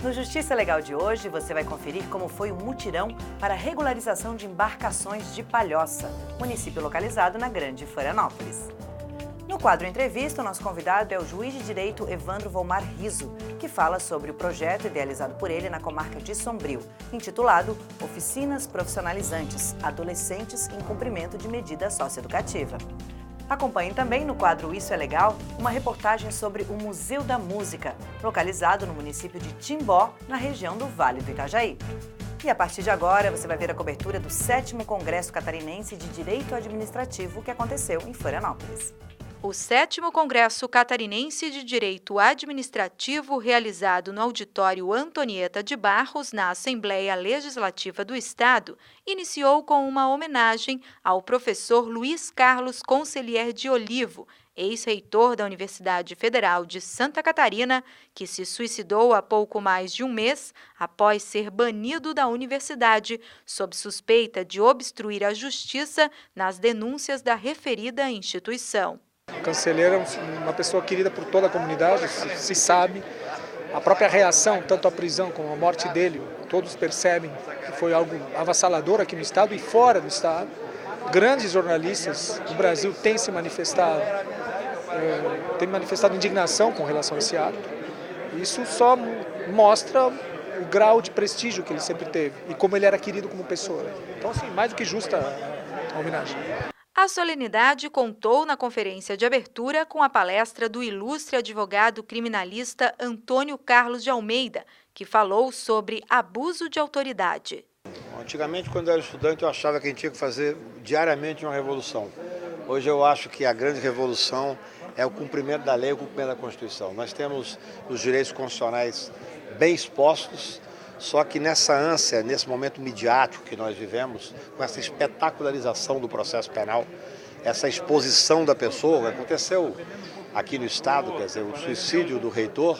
No Justiça Legal de hoje, você vai conferir como foi o mutirão para a regularização de embarcações de Palhoça, município localizado na Grande Florianópolis. No quadro Entrevista, o nosso convidado é o juiz de direito Evandro Volmar Riso, que fala sobre o projeto idealizado por ele na comarca de Sombrio, intitulado Oficinas Profissionalizantes, Adolescentes em Cumprimento de Medida Socioeducativa. Acompanhe também no quadro Isso é Legal, uma reportagem sobre o Museu da Música, localizado no município de Timbó, na região do Vale do Itajaí. E a partir de agora, você vai ver a cobertura do 7º Congresso Catarinense de Direito Administrativo que aconteceu em Florianópolis. O 7º Congresso Catarinense de Direito Administrativo, realizado no auditório Antonieta de Barros, na Assembleia Legislativa do Estado, iniciou com uma homenagem ao professor Luiz Carlos Concelier de Olivo, ex-reitor da Universidade Federal de Santa Catarina, que se suicidou há pouco mais de um mês após ser banido da universidade sob suspeita de obstruir a justiça nas denúncias da referida instituição. O Cancelheiro é uma pessoa querida por toda a comunidade, se sabe. A própria reação, tanto à prisão como à morte dele, todos percebem que foi algo avassalador aqui no Estado e fora do Estado. Grandes jornalistas do Brasil têm se manifestado, indignação com relação a esse ato. Isso só mostra o grau de prestígio que ele sempre teve e como ele era querido como pessoa. Então, assim, mais do que justa a homenagem. A solenidade contou na conferência de abertura com a palestra do ilustre advogado criminalista Antônio Carlos de Almeida, que falou sobre abuso de autoridade. Antigamente, quando eu era estudante, eu achava que a gente tinha que fazer diariamente uma revolução. Hoje eu acho que a grande revolução é o cumprimento da lei, o cumprimento da Constituição. Nós temos os direitos constitucionais bem expostos, só que nessa ânsia, nesse momento midiático que nós vivemos, com essa espetacularização do processo penal, essa exposição da pessoa, aconteceu aqui no Estado, quer dizer, o suicídio do reitor,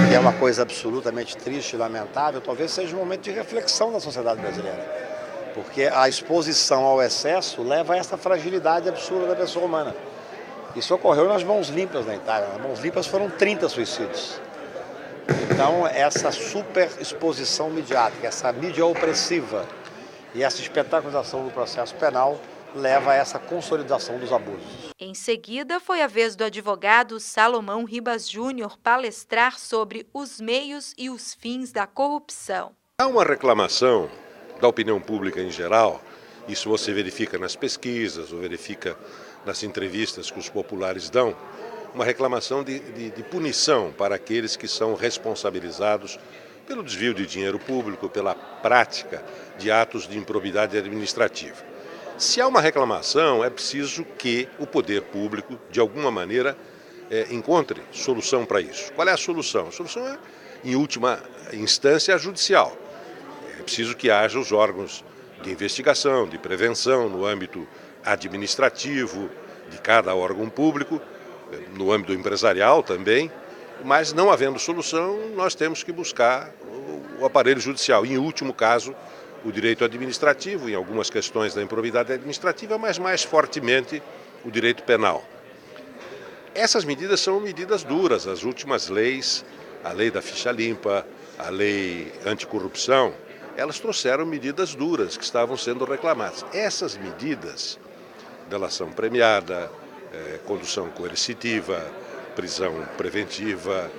que é uma coisa absolutamente triste e lamentável, talvez seja um momento de reflexão na sociedade brasileira, porque a exposição ao excesso leva a essa fragilidade absurda da pessoa humana. Isso ocorreu nas Mãos Limpas na Itália. Nas Mãos Limpas foram 30 suicídios. Então, essa super exposição midiática, essa mídia opressiva e essa espetacularização do processo penal leva a essa consolidação dos abusos. Em seguida, foi a vez do advogado Salomão Ribas Júnior palestrar sobre os meios e os fins da corrupção. Há uma reclamação da opinião pública em geral, isso você verifica nas pesquisas, ou verifica nas entrevistas que os populares dão, uma reclamação de punição para aqueles que são responsabilizados pelo desvio de dinheiro público, pela prática de atos de improbidade administrativa. Se há uma reclamação, é preciso que o poder público, de alguma maneira, encontre solução para isso. Qual é a solução? A solução é, em última instância, judicial. É preciso que haja os órgãos de investigação, de prevenção no âmbito administrativo de cada órgão público, no âmbito empresarial também, mas não havendo solução, nós temos que buscar o aparelho judicial. Em último caso, o direito administrativo, em algumas questões da improbidade administrativa, mas mais fortemente o direito penal. Essas medidas são medidas duras. As últimas leis, a lei da ficha limpa, a lei anticorrupção, elas trouxeram medidas duras que estavam sendo reclamadas. Essas medidas, delação premiada, condução coercitiva, prisão preventiva,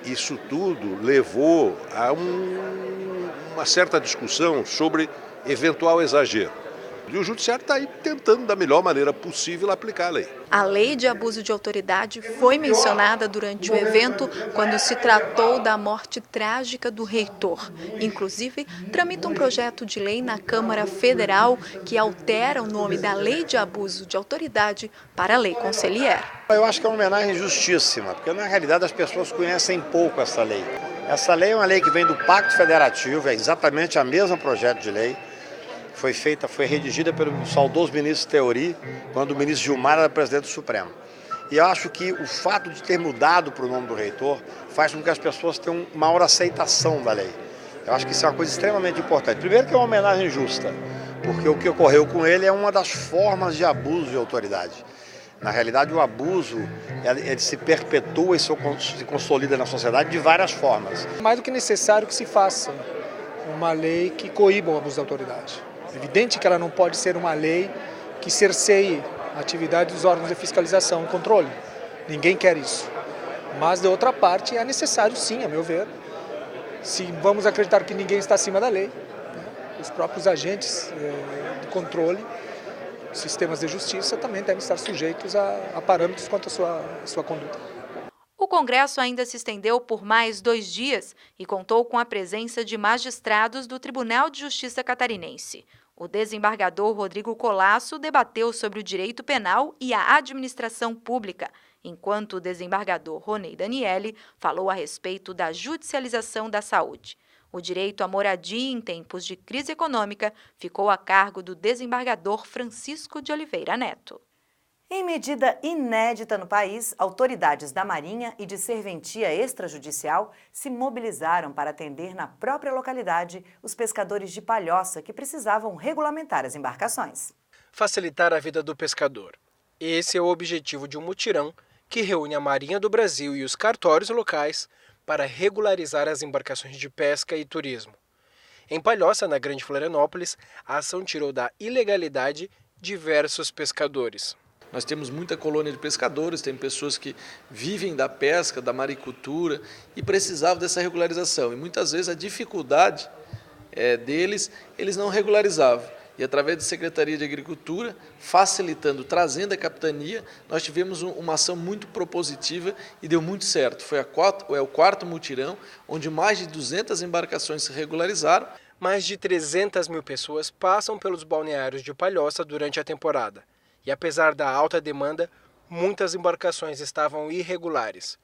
isso tudo levou a uma certa discussão sobre eventual exagero. E o Judiciário está aí tentando, da melhor maneira possível, aplicar a lei. A lei de abuso de autoridade foi mencionada durante o evento quando se tratou da morte trágica do reitor. Inclusive, tramita um projeto de lei na Câmara Federal que altera o nome da lei de abuso de autoridade para a lei Concelier. Eu acho que é uma homenagem justíssima, porque na realidade as pessoas conhecem pouco essa lei. Essa lei é uma lei que vem do Pacto Federativo, é exatamente a mesma projeto de lei. Foi redigida pelo saudoso ministro Theory, quando o ministro Gilmar era presidente do Supremo. E eu acho que o fato de ter mudado para o nome do reitor faz com que as pessoas tenham maior aceitação da lei. Eu acho que isso é uma coisa extremamente importante. Primeiro que é uma homenagem justa, porque o que ocorreu com ele é uma das formas de abuso de autoridade. Na realidade, o abuso ele se perpetua e se consolida na sociedade de várias formas. É mais do que necessário que se faça uma lei que coíba o abuso da autoridade. É evidente que ela não pode ser uma lei que cerceie a atividade dos órgãos de fiscalização e controle. Ninguém quer isso. Mas, de outra parte, é necessário sim, a meu ver, se vamos acreditar que ninguém está acima da lei, né, os próprios agentes de controle, sistemas de justiça também devem estar sujeitos a parâmetros quanto à sua conduta. O Congresso ainda se estendeu por mais 2 dias e contou com a presença de magistrados do Tribunal de Justiça catarinense. O desembargador Rodrigo Colasso debateu sobre o direito penal e a administração pública, enquanto o desembargador Ronei Daniele falou a respeito da judicialização da saúde. O direito à moradia em tempos de crise econômica ficou a cargo do desembargador Francisco de Oliveira Neto. Em medida inédita no país, autoridades da Marinha e de Serventia Extrajudicial se mobilizaram para atender na própria localidade os pescadores de Palhoça que precisavam regulamentar as embarcações. Facilitar a vida do pescador. Esse é o objetivo de um mutirão que reúne a Marinha do Brasil e os cartórios locais para regularizar as embarcações de pesca e turismo. Em Palhoça, na Grande Florianópolis, a ação tirou da ilegalidade diversos pescadores. Nós temos muita colônia de pescadores, tem pessoas que vivem da pesca, da maricultura e precisavam dessa regularização. E muitas vezes a dificuldade deles, eles não regularizavam. E através da Secretaria de Agricultura, facilitando, trazendo a capitania, nós tivemos uma ação muito propositiva e deu muito certo. Foi o 4º mutirão, onde mais de 200 embarcações se regularizaram. Mais de 300 mil pessoas passam pelos balneários de Palhoça durante a temporada. E apesar da alta demanda, muitas embarcações estavam irregulares.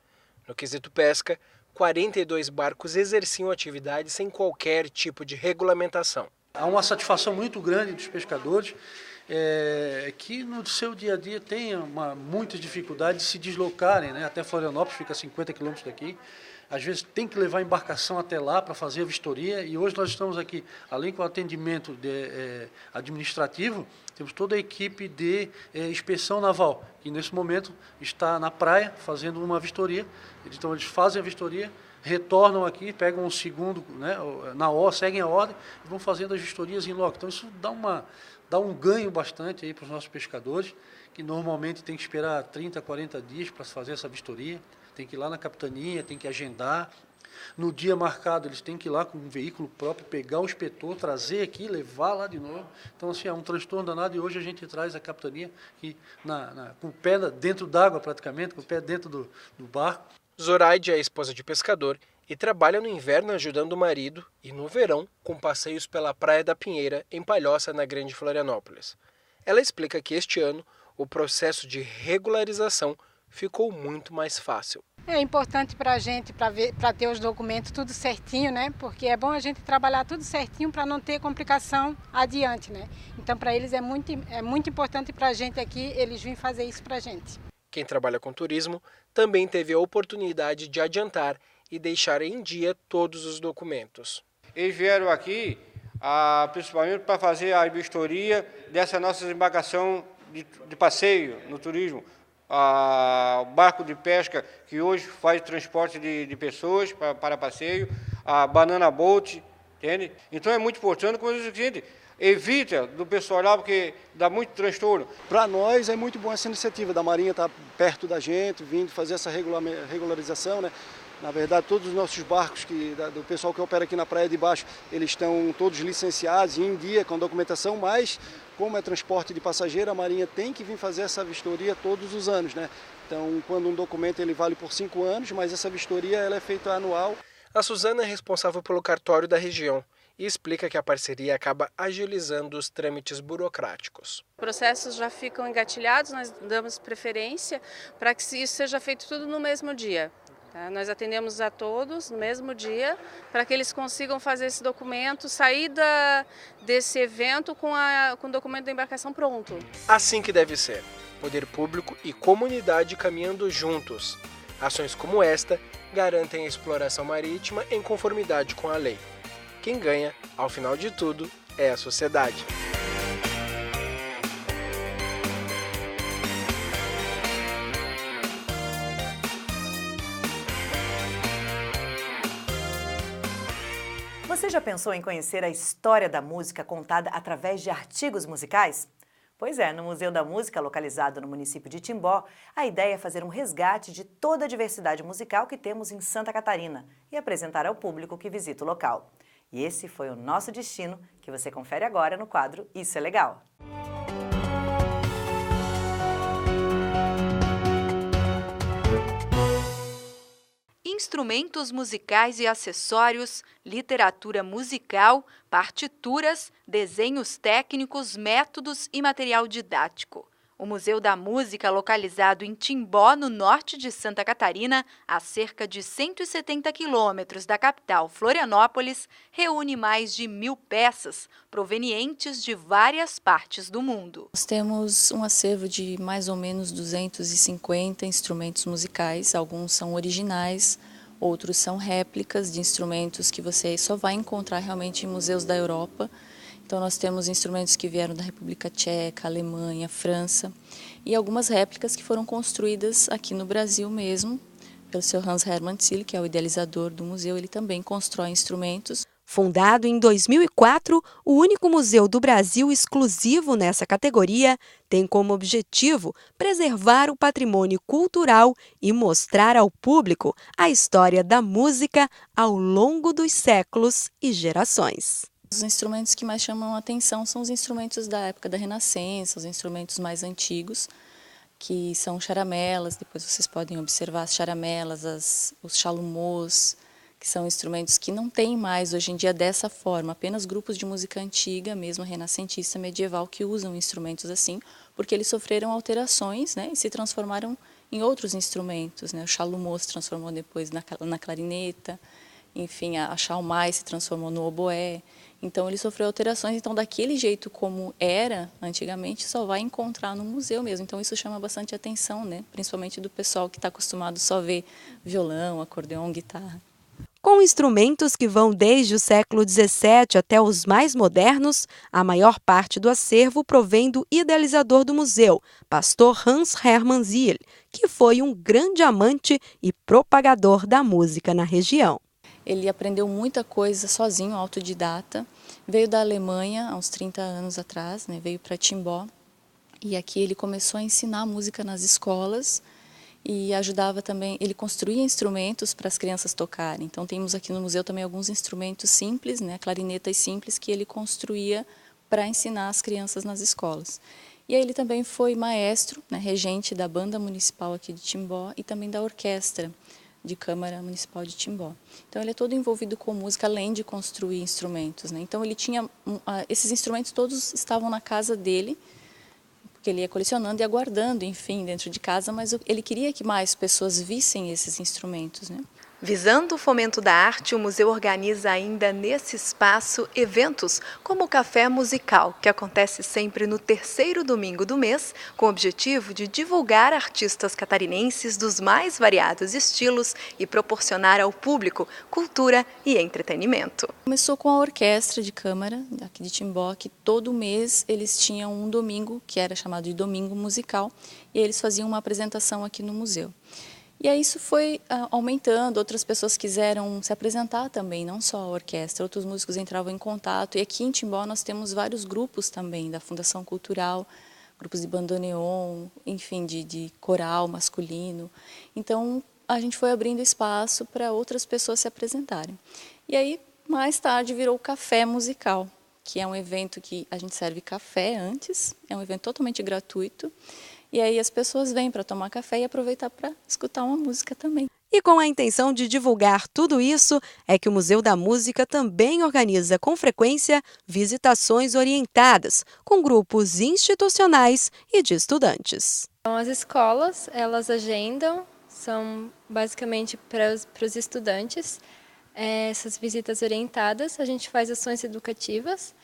No quesito pesca, 42 barcos exerciam atividade sem qualquer tipo de regulamentação. Há uma satisfação muito grande dos pescadores que no seu dia a dia têm muitas dificuldades de se deslocarem, né? Até Florianópolis, fica a 50 quilômetros daqui. Às vezes tem que levar a embarcação até lá para fazer a vistoria e hoje nós estamos aqui, além com o atendimento administrativo, temos toda a equipe de inspeção naval, que nesse momento está na praia fazendo uma vistoria. Então eles fazem a vistoria, retornam aqui, pegam um segundo, né, seguem a ordem e vão fazendo as vistorias em loco. Então isso dá um ganho bastante aí para os nossos pescadores, que normalmente tem que esperar 30, 40 dias para fazer essa vistoria. Tem que ir lá na capitania, tem que agendar. No dia marcado, eles têm que ir lá com um veículo próprio, pegar o inspetor, trazer aqui, levar lá de novo. Então, assim, é um transtorno danado e hoje a gente traz a capitania aqui com o pé dentro d'água praticamente, com o pé dentro do barco. Zoraide é esposa de pescador e trabalha no inverno ajudando o marido e no verão com passeios pela Praia da Pinheira, em Palhoça, na Grande Florianópolis. Ela explica que este ano o processo de regularização ficou muito mais fácil. É importante para a gente, para ter os documentos tudo certinho, né? Porque é bom a gente trabalhar tudo certinho para não ter complicação adiante, né? Então, para eles é muito importante para a gente aqui, eles virem fazer isso para a gente. Quem trabalha com turismo também teve a oportunidade de adiantar e deixar em dia todos os documentos. Eles vieram aqui, principalmente para fazer a vistoria dessa nossa embarcação de passeio no turismo. O barco de pesca que hoje faz transporte de pessoas para passeio, a Banana Boat, entende? Então é muito importante quando a gente evita do pessoal lá, porque dá muito transtorno. Para nós é muito bom essa iniciativa da Marinha estar perto da gente, vindo fazer essa regularização, né? Na verdade, todos os nossos barcos, do pessoal que opera aqui na Praia de Baixo, eles estão todos licenciados e em dia com documentação, mas como é transporte de passageiro, a Marinha tem que vir fazer essa vistoria todos os anos, né? Então, quando um documento ele vale por 5 anos, mas essa vistoria ela é feita anual. A Suzana é responsável pelo cartório da região e explica que a parceria acaba agilizando os trâmites burocráticos. Os processos já ficam engatilhados, nós damos preferência para que isso seja feito tudo no mesmo dia. Nós atendemos a todos no mesmo dia para que eles consigam fazer esse documento, sair desse evento com o documento da embarcação pronto. Assim que deve ser. Poder público e comunidade caminhando juntos. Ações como esta garantem a exploração marítima em conformidade com a lei. Quem ganha, ao final de tudo, é a sociedade. Você já pensou em conhecer a história da música contada através de artigos musicais? Pois é, no Museu da Música, localizado no município de Timbó, a ideia é fazer um resgate de toda a diversidade musical que temos em Santa Catarina e apresentar ao público que visita o local. E esse foi o nosso destino, que você confere agora no quadro Isso é Legal. Instrumentos musicais e acessórios, literatura musical, partituras, desenhos técnicos, métodos e material didático. O Museu da Música, localizado em Timbó, no norte de Santa Catarina, a cerca de 170 quilômetros da capital Florianópolis, reúne mais de 1000 peças, provenientes de várias partes do mundo. Nós temos um acervo de mais ou menos 250 instrumentos musicais, alguns são originais, outros são réplicas de instrumentos que você só vai encontrar realmente em museus da Europa. Então nós temos instrumentos que vieram da República Tcheca, Alemanha, França e algumas réplicas que foram construídas aqui no Brasil mesmo, pelo Sr. Hans Hermann Thiel, que é o idealizador do museu. Ele também constrói instrumentos. Fundado em 2004, o único museu do Brasil exclusivo nessa categoria tem como objetivo preservar o patrimônio cultural e mostrar ao público a história da música ao longo dos séculos e gerações. Os instrumentos que mais chamam a atenção são os instrumentos da época da Renascença, os instrumentos mais antigos, que são charamelas. Depois vocês podem observar as charamelas, os chalumos, que são instrumentos que não tem mais hoje em dia dessa forma, apenas grupos de música antiga, mesmo renascentista, medieval, que usam instrumentos assim, porque eles sofreram alterações, né, e se transformaram em outros instrumentos, né? O chalumo se transformou depois na clarineta, enfim, a chalmai se transformou no oboé. Então ele sofreu alterações, então daquele jeito como era antigamente só vai encontrar no museu mesmo. Então isso chama bastante atenção, né? Principalmente do pessoal que está acostumado só a ver violão, acordeão, guitarra. Com instrumentos que vão desde o século XVII até os mais modernos, a maior parte do acervo provém do idealizador do museu, pastor Hans Hermann Thiel, que foi um grande amante e propagador da música na região. Ele aprendeu muita coisa sozinho, autodidata. Veio da Alemanha há uns 30 anos atrás, né? Veio para Timbó. E aqui ele começou a ensinar música nas escolas e ajudava também. Ele construía instrumentos para as crianças tocarem. Então temos aqui no museu também alguns instrumentos simples, né? Clarinetas simples que ele construía para ensinar as crianças nas escolas. E aí ele também foi maestro, né? Regente da banda municipal aqui de Timbó e também da orquestra de Câmara Municipal de Timbó. Então ele é todo envolvido com música, além de construir instrumentos, né? Então ele tinha, esses instrumentos todos estavam na casa dele, porque ele ia colecionando e aguardando, enfim, dentro de casa, mas ele queria que mais pessoas vissem esses instrumentos, né? Visando o fomento da arte, o museu organiza ainda nesse espaço eventos como o Café Musical, que acontece sempre no terceiro domingo do mês, com o objetivo de divulgar artistas catarinenses dos mais variados estilos e proporcionar ao público cultura e entretenimento. Começou com a Orquestra de Câmara, aqui de Timbó, que todo mês eles tinham um domingo, que era chamado de Domingo Musical, e eles faziam uma apresentação aqui no museu. E aí isso foi aumentando, outras pessoas quiseram se apresentar também, não só a orquestra, outros músicos entravam em contato. E aqui em Timbó nós temos vários grupos também, da Fundação Cultural, grupos de bandoneon, enfim, de coral masculino. Então a gente foi abrindo espaço para outras pessoas se apresentarem. E aí mais tarde virou o Café Musical, que é um evento que a gente serve café antes, é um evento totalmente gratuito. E aí as pessoas vêm para tomar café e aproveitar para escutar uma música também. E com a intenção de divulgar tudo isso, é que o Museu da Música também organiza com frequência visitações orientadas, com grupos institucionais e de estudantes. Então, as escolas, elas agendam, são basicamente para os estudantes, essas visitas orientadas, a gente faz ações educativas,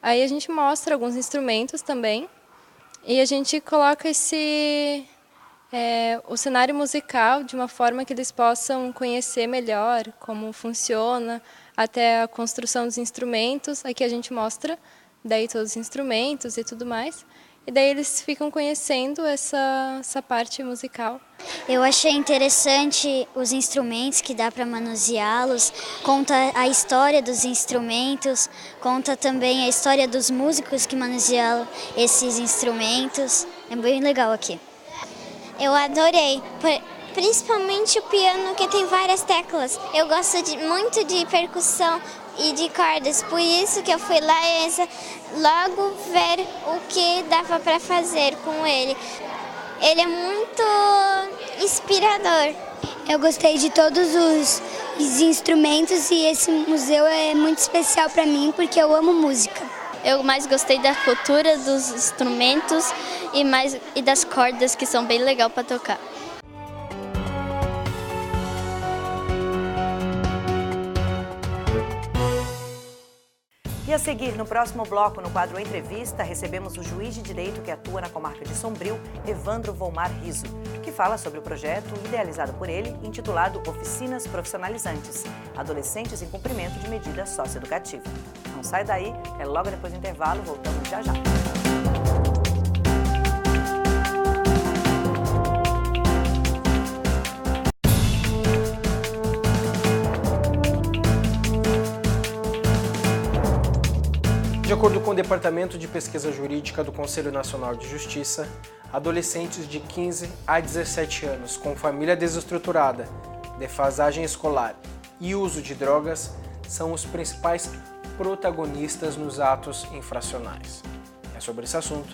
aí a gente mostra alguns instrumentos também, e a gente coloca o cenário musical de uma forma que eles possam conhecer melhor como funciona, até a construção dos instrumentos. Aqui a gente mostra daí todos os instrumentos e tudo mais. E daí eles ficam conhecendo essa parte musical. Eu achei interessante os instrumentos que dá para manuseá-los, conta a história dos instrumentos, conta também a história dos músicos que manuseiam esses instrumentos. É bem legal aqui. Eu adorei, principalmente o piano, que tem várias teclas. Eu gosto muito de percussão e de cordas, por isso que eu fui lá logo ver o que dava para fazer com ele. Ele é muito inspirador. Eu gostei de todos os instrumentos e esse museu é muito especial para mim porque eu amo música. Eu mais gostei da cultura dos instrumentos e das cordas, que são bem legal para tocar. E a seguir, no próximo bloco, no quadro Entrevista, recebemos o juiz de direito que atua na comarca de Sombrio, Evandro Volmar Riso, que fala sobre o projeto idealizado por ele, intitulado Oficinas Profissionalizantes, Adolescentes em Cumprimento de Medida Socioeducativa. Não sai daí, é logo depois do intervalo, voltamos já já. De acordo com o Departamento de Pesquisa Jurídica do Conselho Nacional de Justiça, adolescentes de 15 a 17 anos com família desestruturada, defasagem escolar e uso de drogas são os principais protagonistas nos atos infracionais. É sobre esse assunto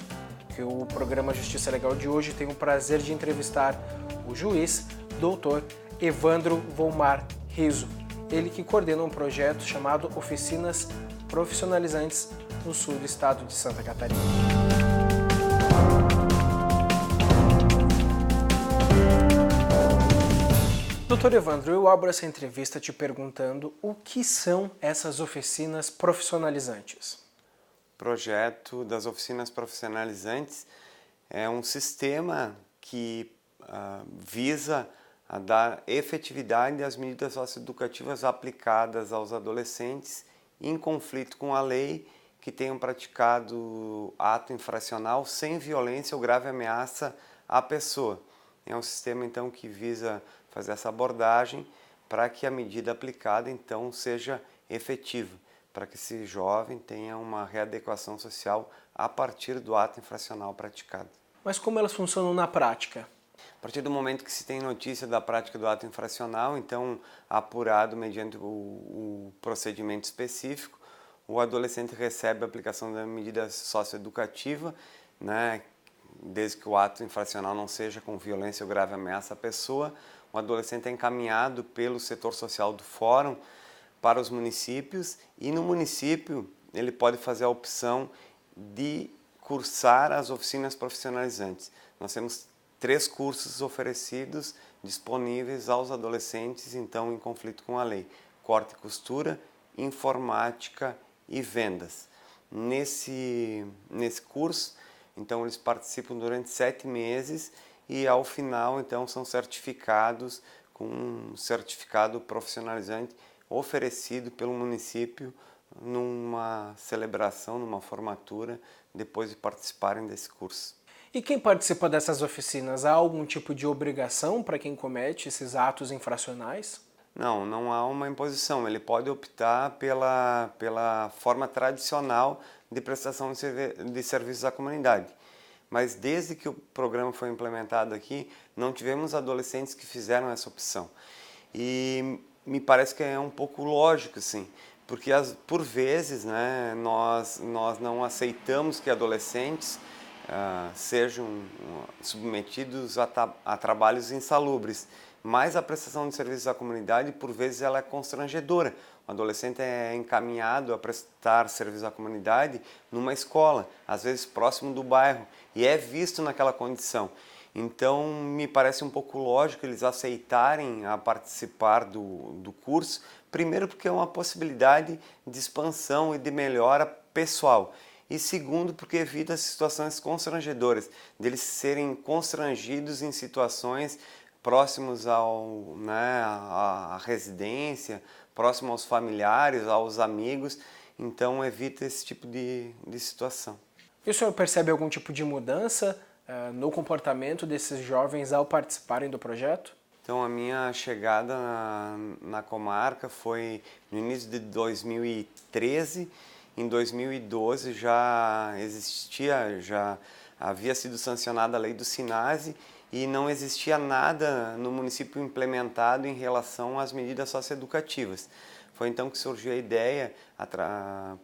que o programa Justiça Legal de hoje tem o prazer de entrevistar o juiz, doutor Evandro Volmar Riso, ele que coordena um projeto chamado Oficinas Profissionalizantes no sul do estado de Santa Catarina. Doutor Evandro, eu abro essa entrevista te perguntando o que são essas oficinas profissionalizantes. O projeto das oficinas profissionalizantes é um sistema que visa a dar efetividade às medidas socioeducativas aplicadas aos adolescentes em conflito com a lei que tenham praticado ato infracional sem violência ou grave ameaça à pessoa. É um sistema, então, que visa fazer essa abordagem para que a medida aplicada, então, seja efetiva, para que esse jovem tenha uma readequação social a partir do ato infracional praticado. Mas como elas funcionam na prática? A partir do momento que se tem notícia da prática do ato infracional, então, apurado mediante o procedimento específico, o adolescente recebe a aplicação da medida socioeducativa, né, desde que o ato infracional não seja com violência ou grave ameaça à pessoa. O adolescente é encaminhado pelo setor social do fórum para os municípios e no município ele pode fazer a opção de cursar as oficinas profissionalizantes. Nós temos 3 cursos oferecidos, disponíveis aos adolescentes, então, em conflito com a lei: corte e costura, informática e vendas. Nesse curso, então, eles participam durante 7 meses e, ao final, então, são certificados com um certificado profissionalizante oferecido pelo município numa celebração, numa formatura, depois de participarem desse curso. E quem participa dessas oficinas, há algum tipo de obrigação para quem comete esses atos infracionais? Não, não há uma imposição. Ele pode optar pela forma tradicional de prestação de serviços à comunidade. Mas desde que o programa foi implementado aqui, não tivemos adolescentes que fizeram essa opção. E me parece que é um pouco lógico, sim, porque por vezes, né, nós não aceitamos que adolescentes sejam submetidos a trabalhos insalubres, mas a prestação de serviços à comunidade, por vezes, ela é constrangedora. O adolescente é encaminhado a prestar serviço à comunidade numa escola, às vezes próximo do bairro, e é visto naquela condição. Então, me parece um pouco lógico eles aceitarem a participar do curso, primeiro porque é uma possibilidade de expansão e de melhora pessoal. E segundo, porque evita situações constrangedoras, deles serem constrangidos em situações próximos à residência, próximo aos familiares, aos amigos, então evita esse tipo de situação. E o senhor percebe algum tipo de mudança no comportamento desses jovens ao participarem do projeto? Então, a minha chegada na comarca foi no início de 2013. Em 2012 já havia sido sancionada a lei do SINASE e não existia nada no município implementado em relação às medidas socioeducativas. Foi então que surgiu a ideia,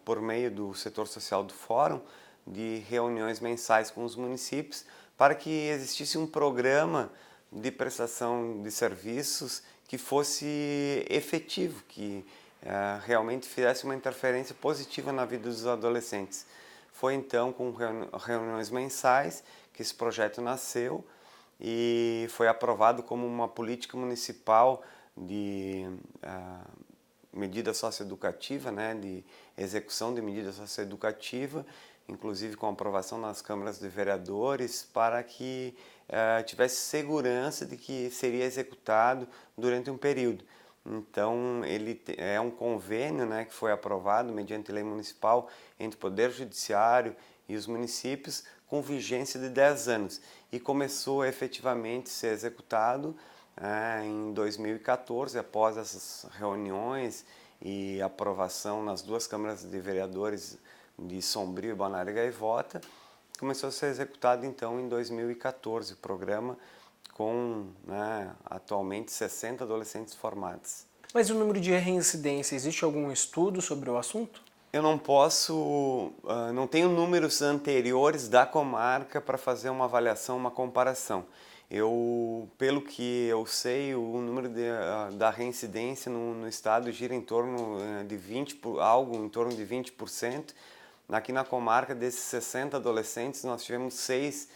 por meio do setor social do Fórum, de reuniões mensais com os municípios para que existisse um programa de prestação de serviços que fosse efetivo, que realmente fizesse uma interferência positiva na vida dos adolescentes. Foi então com reuniões mensais que esse projeto nasceu e foi aprovado como uma política municipal de medida socioeducativa, né, de execução de medida socioeducativa, inclusive com aprovação nas câmaras de vereadores, para que tivesse segurança de que seria executado durante um período. Então, ele é um convênio, né, que foi aprovado mediante lei municipal entre o Poder Judiciário e os municípios, com vigência de 10 anos. E começou a efetivamente ser executado em 2014, após essas reuniões e aprovação nas duas câmaras de vereadores de Sombrio e Balneário Gaivota. Começou a ser executado então em 2014 o programa, com atualmente 60 adolescentes formados. Mas o número de reincidência, existe algum estudo sobre o assunto? Eu não posso, não tenho números anteriores da comarca para fazer uma avaliação, uma comparação. Pelo que eu sei, o número da reincidência no estado gira em torno de 20%. Aqui na comarca, desses 60 adolescentes, nós tivemos 6,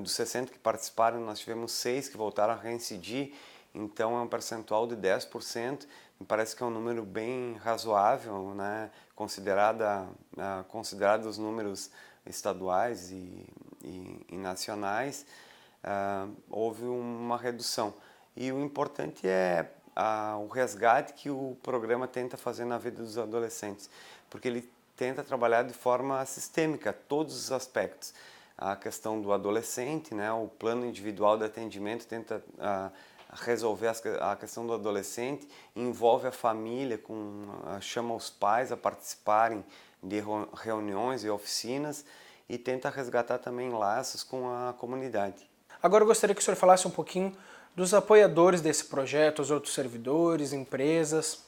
dos 60 que participaram, nós tivemos 6 que voltaram a reincidir, então é um percentual de 10%, me parece que é um número bem razoável, né? Considerado os números estaduais e nacionais, houve uma redução. E o importante é o resgate que o programa tenta fazer na vida dos adolescentes, porque ele tenta trabalhar de forma sistêmica todos os aspectos. A questão do adolescente, né, o plano individual de atendimento tenta resolver a questão do adolescente, envolve a família, chama os pais a participarem de reuniões e oficinas e tenta resgatar também laços com a comunidade. Agora eu gostaria que o senhor falasse um pouquinho dos apoiadores desse projeto, os outros servidores, empresas.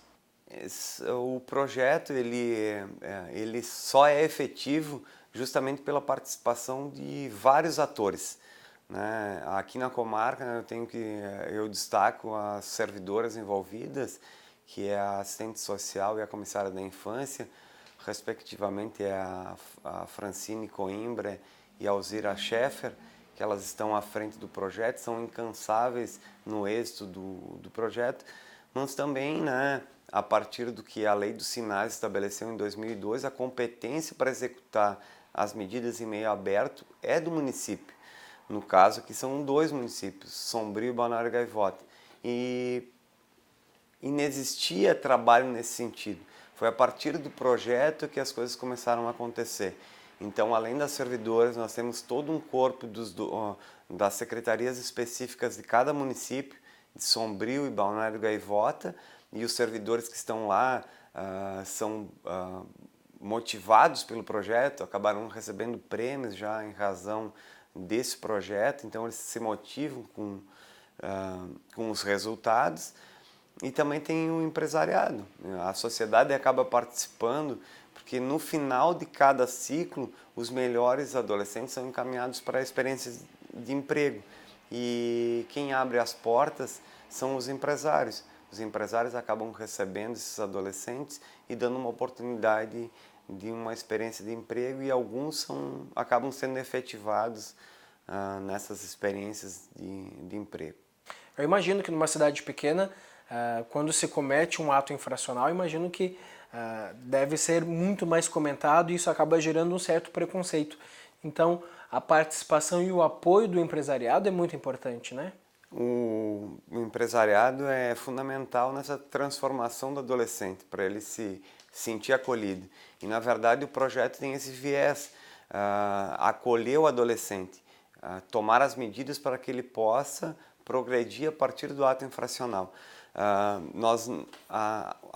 O projeto ele só é efetivo justamente pela participação de vários atores, né? Aqui na comarca eu destaco as servidoras envolvidas, que é a assistente social e a comissária da infância, respectivamente a Francine Coimbra e a Alzira Scheffer, que elas estão à frente do projeto, são incansáveis no êxito do projeto, mas também, né, a partir do que a lei do SINASE estabeleceu em 2002, a competência para executar as medidas em meio aberto é do município. No caso aqui são 2 municípios, Sombrio e Balneário Gaivota. E não existia trabalho nesse sentido. Foi a partir do projeto que as coisas começaram a acontecer. Então, além das servidoras, nós temos todo um corpo das secretarias específicas de cada município, de Sombrio e Balneário Gaivota, e os servidores que estão lá são motivados pelo projeto, acabaram recebendo prêmios já em razão desse projeto, então eles se motivam com os resultados. E também tem o empresariado, a sociedade acaba participando, porque no final de cada ciclo, os melhores adolescentes são encaminhados para experiências de emprego. E quem abre as portas são os empresários. Os empresários acabam recebendo esses adolescentes e dando uma oportunidade de uma experiência de emprego, e alguns acabam sendo efetivados nessas experiências de emprego. Eu imagino que numa cidade pequena, quando se comete um ato infracional, imagino que deve ser muito mais comentado, e isso acaba gerando um certo preconceito. Então, a participação e o apoio do empresariado é muito importante, né? O empresariado é fundamental nessa transformação do adolescente, para ele se sentir acolhido. E, na verdade, o projeto tem esse viés, acolher o adolescente. tomar as medidas para que ele possa progredir a partir do ato infracional. A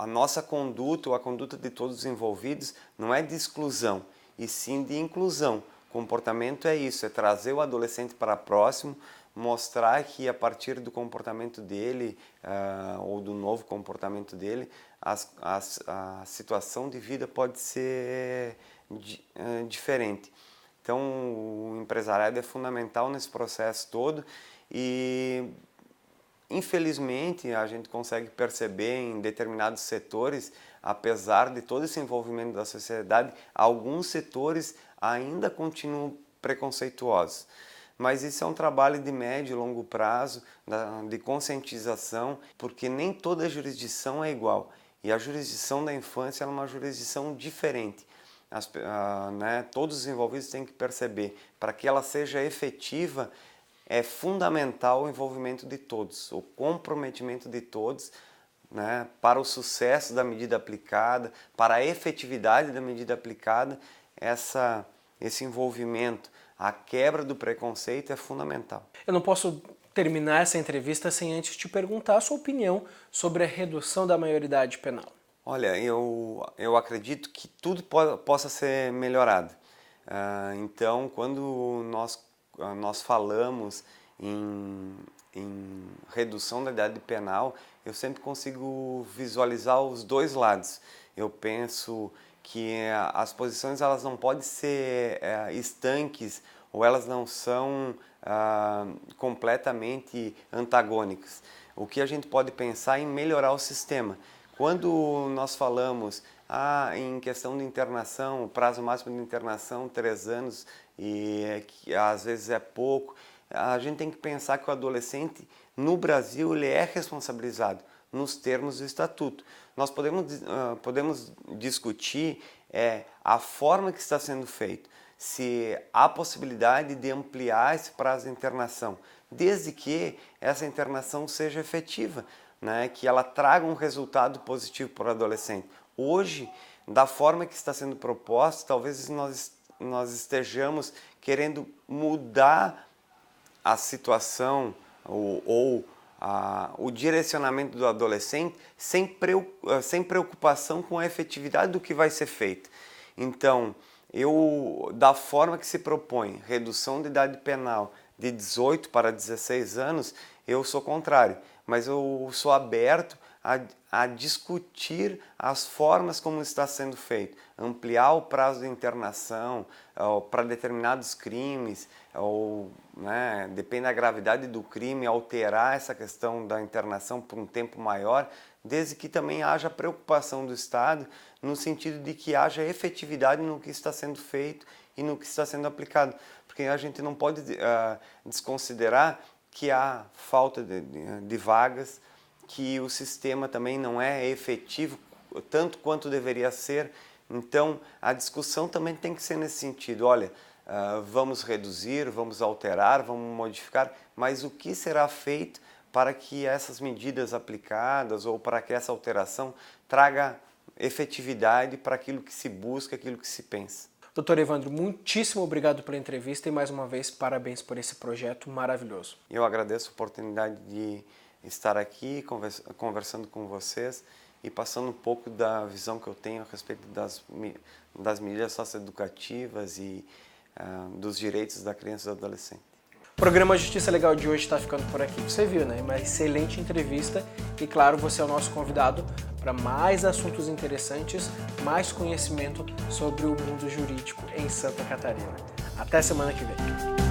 nossa conduta, ou a conduta de todos os envolvidos, não é de exclusão, e sim de inclusão. Comportamento é isso, é trazer o adolescente para próximo, mostrar que a partir do comportamento dele, ou do novo comportamento dele, a situação de vida pode ser diferente. Então, o empresariado é fundamental nesse processo todo e, infelizmente, a gente consegue perceber em determinados setores, apesar de todo esse envolvimento da sociedade, alguns setores ainda continuam preconceituosos. Mas isso é um trabalho de médio e longo prazo, de conscientização, porque nem toda jurisdição é igual. E a jurisdição da infância é uma jurisdição diferente. Todos os envolvidos têm que perceber, para que ela seja efetiva, é fundamental o envolvimento de todos, o comprometimento de todos, para o sucesso da medida aplicada, para a efetividade da medida aplicada. Esse envolvimento, a quebra do preconceito é fundamental. Eu não posso terminar essa entrevista sem antes te perguntar a sua opinião sobre a redução da maioridade penal. Olha, eu acredito que tudo possa ser melhorado. Então, quando nós falamos em redução da idade penal, eu sempre consigo visualizar os dois lados. Eu penso que as posições elas não podem ser estanques, ou elas não são completamente antagônicas. O que a gente pode pensar é em melhorar o sistema. Quando nós falamos em questão de internação, o prazo máximo de internação 3 anos, e que às vezes é pouco, a gente tem que pensar que o adolescente no Brasil ele é responsabilizado nos termos do Estatuto. Nós podemos discutir a forma que está sendo feito, se há possibilidade de ampliar esse prazo de internação, desde que essa internação seja efetiva, que ela traga um resultado positivo para o adolescente. Hoje, da forma que está sendo proposto, talvez nós estejamos querendo mudar a situação ou o direcionamento do adolescente sem preocupação com a efetividade do que vai ser feito. Então, da forma que se propõe redução de idade penal de 18 para 16 anos, eu sou contrário, mas eu sou aberto a discutir as formas como está sendo feito, ampliar o prazo de internação para determinados crimes, ou depende da gravidade do crime, alterar essa questão da internação por um tempo maior, desde que também haja preocupação do Estado no sentido de que haja efetividade no que está sendo feito e no que está sendo aplicado, porque a gente não pode desconsiderar que há falta de vagas, que o sistema também não é efetivo tanto quanto deveria ser. Então, a discussão também tem que ser nesse sentido. Olha, vamos reduzir, vamos alterar, vamos modificar, mas o que será feito para que essas medidas aplicadas ou para que essa alteração traga efetividade para aquilo que se busca, aquilo que se pensa. Dr. Evandro, muitíssimo obrigado pela entrevista e mais uma vez parabéns por esse projeto maravilhoso. Eu agradeço a oportunidade de estar aqui conversando com vocês e passando um pouco da visão que eu tenho a respeito das medidas socioeducativas e dos direitos da criança e do adolescente. O programa Justiça Legal de hoje está ficando por aqui. Você viu, né? Uma excelente entrevista e, claro, você é o nosso convidado para mais assuntos interessantes, mais conhecimento sobre o mundo jurídico em Santa Catarina. Até semana que vem.